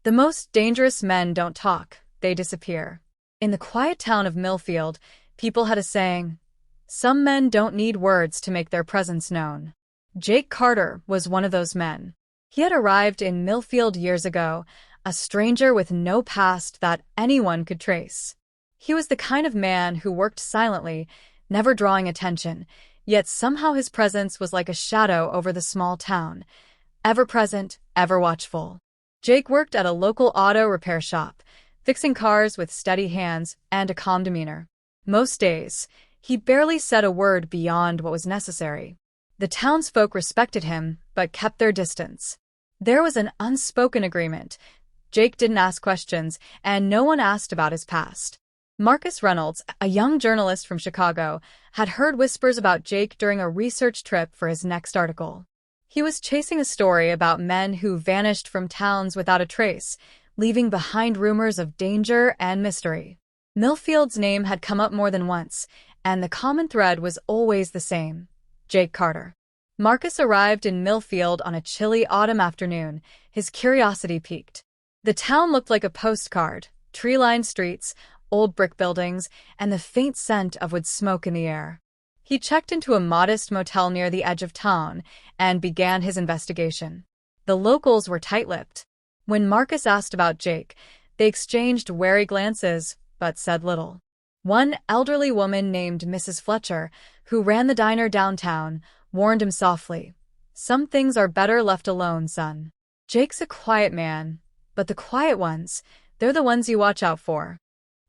The most dangerous men don't talk, they disappear. In the quiet town of Millfield, people had a saying, "Some men don't need words to make their presence known." Jake Carter was one of those men. He had arrived in Millfield years ago, a stranger with no past that anyone could trace. He was the kind of man who worked silently, never drawing attention, yet somehow his presence was like a shadow over the small town, ever present, ever watchful. Jake worked at a local auto repair shop, fixing cars with steady hands and a calm demeanor. Most days, he barely said a word beyond what was necessary. The townsfolk respected him, but kept their distance. There was an unspoken agreement. Jake didn't ask questions, and no one asked about his past. Marcus Reynolds, a young journalist from Chicago, had heard whispers about Jake during a research trip for his next article. He was chasing a story about men who vanished from towns without a trace, leaving behind rumors of danger and mystery. Millfield's name had come up more than once, and the common thread was always the same: Jake Carter. Marcus arrived in Millfield on a chilly autumn afternoon, his curiosity piqued. The town looked like a postcard: tree-lined streets, old brick buildings, and the faint scent of wood smoke in the air. He checked into a modest motel near the edge of town and began his investigation. The locals were tight-lipped. When Marcus asked about Jake, they exchanged wary glances, but said little. One elderly woman named Mrs. Fletcher, who ran the diner downtown, warned him softly, "Some things are better left alone, son. Jake's a quiet man, but the quiet ones, they're the ones you watch out for."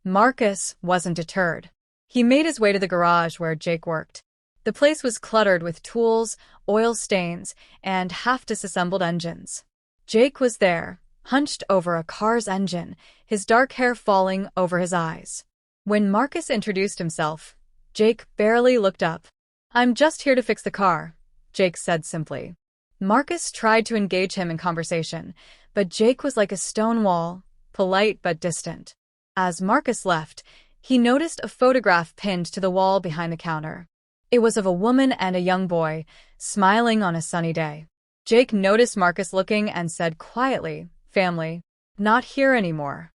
Marcus wasn't deterred. He made his way to the garage where Jake worked. The place was cluttered with tools, oil stains, and half-disassembled engines. Jake was there, hunched over a car's engine, his dark hair falling over his eyes. When Marcus introduced himself, Jake barely looked up. "I'm just here to fix the car," Jake said simply. Marcus tried to engage him in conversation, but Jake was like a stone wall, polite but distant. As Marcus left, he noticed a photograph pinned to the wall behind the counter. It was of a woman and a young boy, smiling on a sunny day. Jake noticed Marcus looking and said quietly, "Family, not here anymore."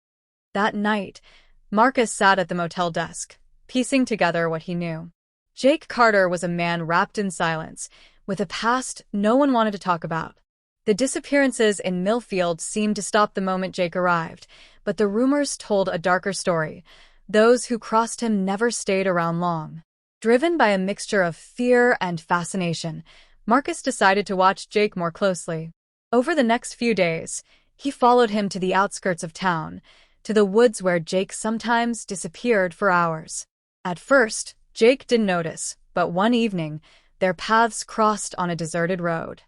That night, Marcus sat at the motel desk, piecing together what he knew. Jake Carter was a man wrapped in silence, with a past no one wanted to talk about. The disappearances in Millfield seemed to stop the moment Jake arrived, but the rumors told a darker story. Those who crossed him never stayed around long. Driven by a mixture of fear and fascination, Marcus decided to watch Jake more closely. Over the next few days, he followed him to the outskirts of town, to the woods where Jake sometimes disappeared for hours. At first, Jake didn't notice, but one evening, their paths crossed on a deserted road.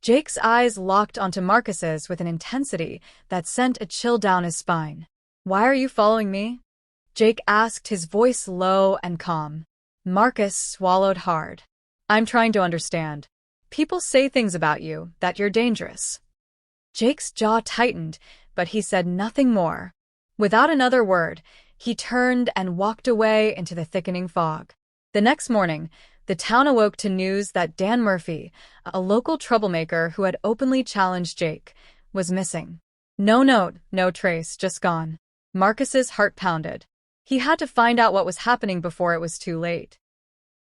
Jake's eyes locked onto Marcus's with an intensity that sent a chill down his spine. "Why are you following me?" Jake asked, his voice low and calm. Marcus swallowed hard. "I'm trying to understand. People say things about you, that you're dangerous." Jake's jaw tightened, but he said nothing more. Without another word, he turned and walked away into the thickening fog. The next morning, the town awoke to news that Dan Murphy, a local troublemaker who had openly challenged Jake, was missing. No note, no trace, just gone. Marcus's heart pounded. He had to find out what was happening before it was too late.